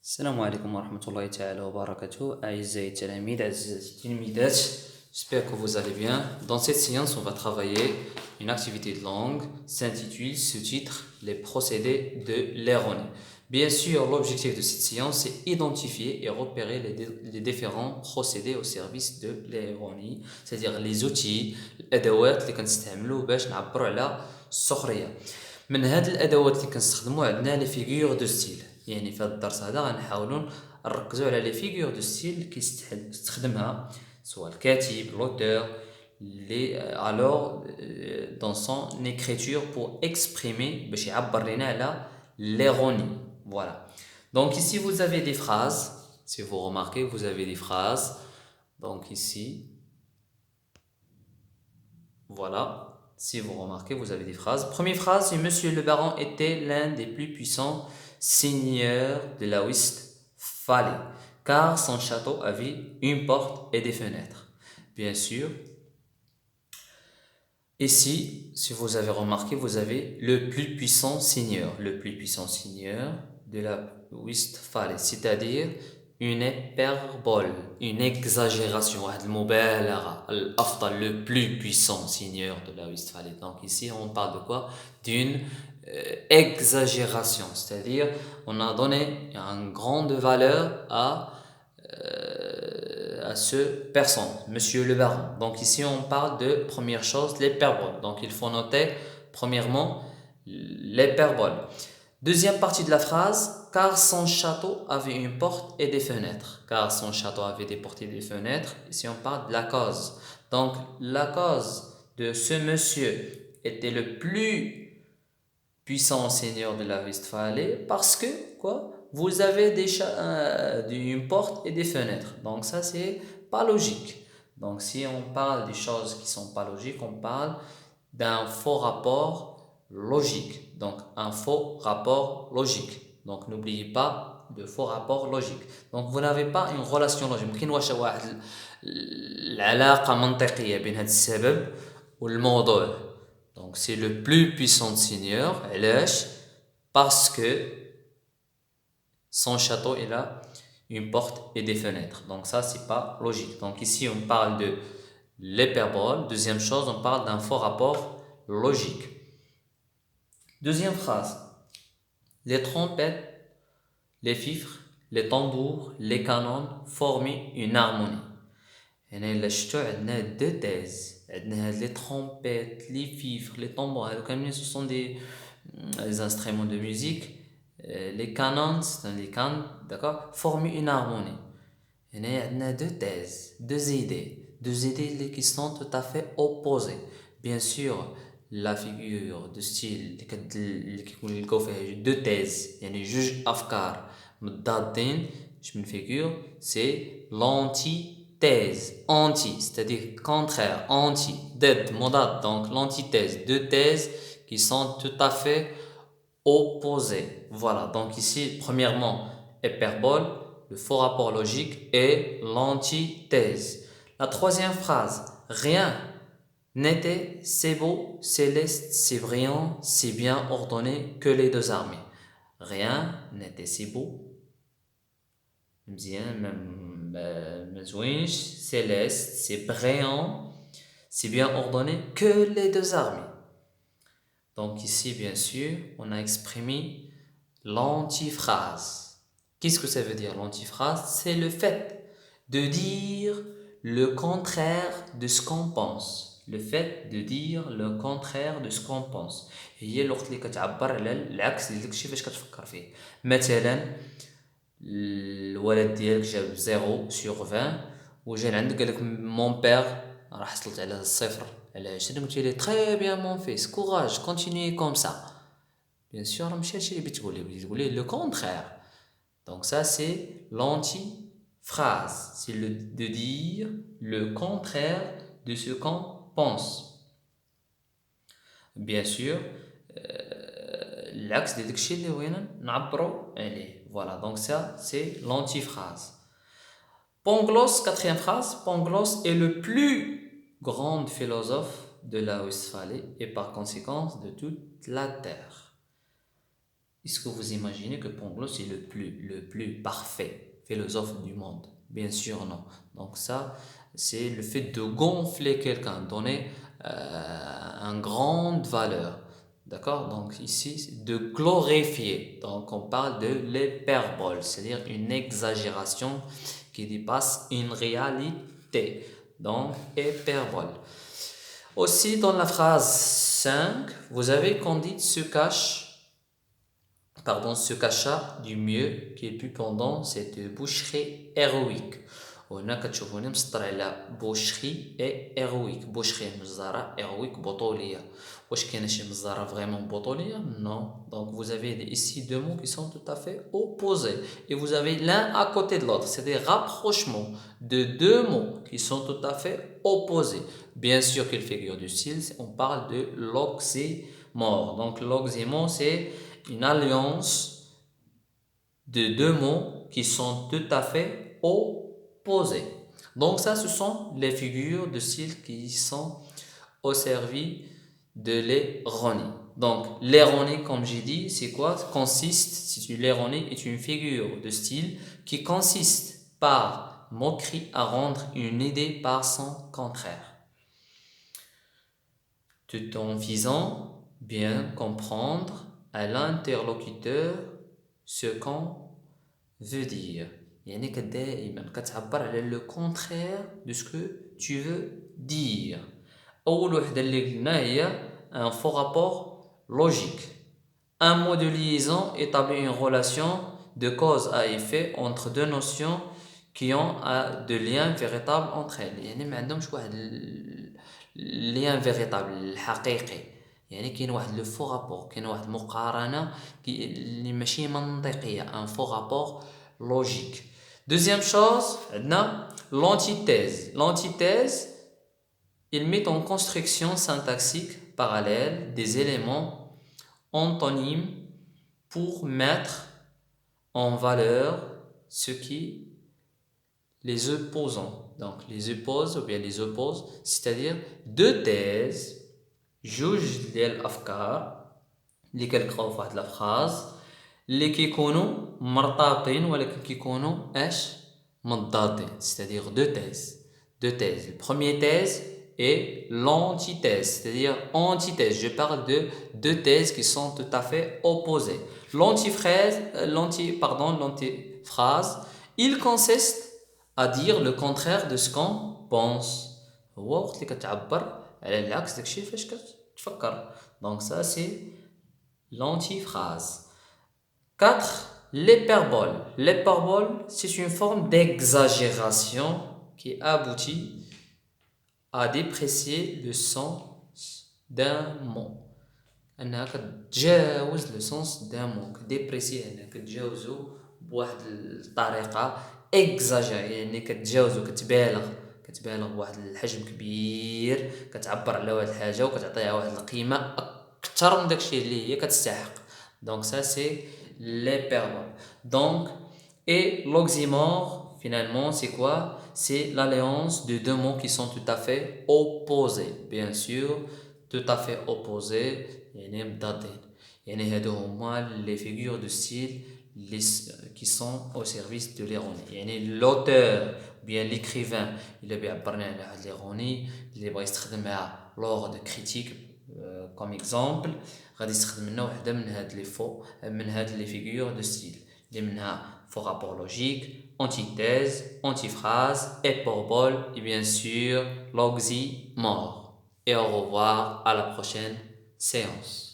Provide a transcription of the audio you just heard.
السلام عليكم ورحمة الله تعالى وبركاته. أعزائي التلاميذ أعزائي التلميذات, j'espère que vous allez bien. Dans cette séance, on va travailler une activité de langue s'intitule sous-titre les procédés de l'ironie. Bien sûr, l'objectif de cette séance c'est identifier et repérer les différents procédés au service de l'ironie, c'est-à-dire les outils, الأدوات اللي كنستعملوا باش نعبروا على السخرية. من هاد الادوات اللي كنستخدموا عندنا لي فيغور دو ستيل، يعني في هذا الدرس هذا غنحاولوا نركزوا على لي فيغور دو ستيل اللي كيستخدمها سواء الكاتب لوتور لي alors dans son écriture pour exprimer باش يعبر لنا على l'ironie. Voilà. Donc ici vous avez des phrases, si vous remarquez vous avez des phrases. Donc ici voilà. Si vous remarquez, vous avez des phrases. Première phrase, c'est Monsieur le Baron était l'un des plus puissants seigneurs de la Westphalie, car son château avait une porte et des fenêtres. Bien sûr. Ici, si vous avez remarqué, vous avez le plus puissant seigneur de la Westphalie, c'est-à-dire une hyperbole, une exagération, le plus puissant seigneur de la Westphalie. Donc ici, on parle de quoi? D'une exagération, c'est-à-dire on a donné une grande valeur à ce personne, Monsieur le Baron. Donc ici, on parle de première chose, l'hyperbole. Donc il faut noter premièrement l'hyperbole. Deuxième partie de la phrase, car son château avait une porte et des fenêtres. Car son château avait des portes et des fenêtres. Ici, on parle de la cause. Donc, la cause de ce monsieur était le plus puissant seigneur de la Westphalie parce que, quoi? Vous avez une porte et des fenêtres. Donc, ça, c'est pas logique. Donc, si on parle des choses qui sont pas logiques, on parle d'un faux rapport logique. Donc, un faux rapport logique. Donc, n'oubliez pas de faux rapport logique. Donc, vous n'avez pas une relation logique. ممكن واحد العلاقة منطقية بين هذا السبب والموضوع. Donc, c'est le plus puissant seigneur. علاش؟ Parce que son château, il a une porte et des fenêtres. Donc, ça, c'est pas logique. Donc, ici, on parle de l'hyperbole. Deuxième chose, on parle d'un faux rapport logique. Deuxième phrase. Les trompettes, les fifres, les tambours, les canons formaient une harmonie. هنا إلا شفتو عندنا deux thèses. عندنا هاد les trompettes, les fifres, les tambours. هادو كاملين ce sont des instruments de musique. Les canons, les cannes, d'accord, forment une harmonie. هنا عندنا deux thèses, deux idées qui sont tout à fait opposées. Bien sûr, la figure de style اللي كيكون لقاو فيها deux thèses يعني جوج أفكار متضادين من figure, c'est l'antithèse. Anti, c'est-à-dire contraire, anti, ضد, مضاد, donc l'antithèse, deux thèses qui sont tout à fait opposées. Voilà, donc ici, premièrement, hyperbole, le faux rapport logique et l'antithèse. La troisième phrase, rien n'était si beau, céleste, si brillant, si bien ordonné que les deux armées. Rien n'était si beau, céleste, c'est brillant, c'est bien ordonné que les deux armées. Donc ici, bien sûr, on a exprimé l'antiphrase. Qu'est-ce que ça veut dire l'antiphrase? C'est le fait de dire le contraire de ce qu'on pense. Le fait de dire le contraire de ce qu'on pense. هي الوقت اللي كتعبر على العكس ديال داكشي فاش كتفكر فيه. مثلا الولد ديالك جاب 0 sur 20 وجا لعندك قال لك مون بير راه حصلت على الصفر على 20 قلتي ليه تري بيان مون فيس كوراج كونتينيي كوم سا. بيان سور راه ماشي هادشي اللي بغيتي تقولي, بغيتي تقولي لو كونترير. Donc ça c'est l'antiphrase, c'est de dire le contraire de ce qu'on pense. Bien sûr, العكس ديال داكشي اللي بغينا نعبروا عليه. Voilà, donc ça c'est l'antiphrase. Pangloss, quatrième phrase, Pangloss est le plus grand philosophe de la Westphalie et par conséquent de toute la terre. Est-ce que vous imaginez que Pangloss est le plus parfait philosophe du monde? Bien sûr, non. Donc ça, c'est le fait de gonfler quelqu'un, donner une grande valeur. D'accord? Donc ici, c'est de glorifier. Donc on parle de l'hyperbole, c'est-à-dire une exagération qui dépasse une réalité. Donc, hyperbole. Aussi, dans la phrase 5, vous avez Candide se cacha du mieux qu'il put pendant cette boucherie héroïque. وهنا كتشوفوني مسطر على بوشخي اي هيرويك بوشخي مزارع هيرويك بطولية واش كاينه شي مزارع فريمون بطولية non donc vous avez ici deux mots qui sont tout à fait opposés et vous avez l'un à côté de l'autre c'est des rapprochements de deux mots qui sont tout à fait opposés bien sûr quelle figure du style on parle de l'oxymore donc l'oxymore c'est une alliance de deux mots qui sont tout à fait opposés. Donc ça, ce sont les figures de style qui sont au service de l'ironie. Donc l'ironie, comme j'ai dit, c'est quoi? L'ironie est une figure de style qui consiste par moquerie à rendre une idée par son contraire, tout en visant bien comprendre à l'interlocuteur ce qu'on veut dire. يعني دائما كتعبر على le contraire de ce que tu veux dire. أول وحدة اللي قلنا هي un faux rapport logique. Un mot de liaison établit une relation de cause à effet entre deux notions qui ont de liens véritables entre elles. يعني ما عندهمش واحد lien véritable الحقيقي. يعني كاين واحد لو فو رابور كاين واحد المقارنه اللي ماشي منطقيه ان فو رابور لوجيك. Deuxième chose, l'antithèse, il met en construction syntaxique parallèle des éléments antonymes pour mettre en valeur ce qui les opposants. Donc les oppose ou bien les oppose, c'est-à-dire deux thèses جوج ديال الافكار اللي كنلقاو في واحد الفراز اللي كيكونوا مرتبطين ولكن كيكونوا مضادين c'est-à-dire deux thèses le premier thèse et l'antithèse c'est-à-dire antithèse je parle de deux thèses qui sont tout à fait opposées l'antiphrase il consiste à dire le contraire de ce qu'on pense هو وقت اللي كتعبر على العكس داكشي فاش كتفكر donc ça c'est l'antiphrase. 4. L'hyperbole, c'est une forme d'exagération qui aboutit à déprécier le sens d'un mot. أنها كتجاوز le sens d'un mot déprécier أنها كتجاوزو بواحد الطريقة exagérée يعني كتجاوزو كتبالغ بواحد الحجم كبير كتعبر على واحد الحاجة وكتعطيها واحد القيمة أكثر من داكشي اللي هي كتستحق. Donc ça c'est l'hyperbole. Donc et l'oxymore finalement c'est quoi? C'est l'alliance de deux mots qui sont tout à fait opposés. Bien sûr tout à fait opposés يعني مضادين. يعني هادو هما les figures de style qui sont au service de l'ironie. يعني l'auteur bien l'écrivain il بيعبرنا على واحد l'ironie اللي بغا يستخدمها lors de critique comme exemple غادي يستخدم لنا وحده من هاد لي فيغور دو ستيل اللي منها faux rapport logique, antithèse, antiphrase, hyperbole et bien sûr l'oxymore. Et au revoir à la prochaine séance.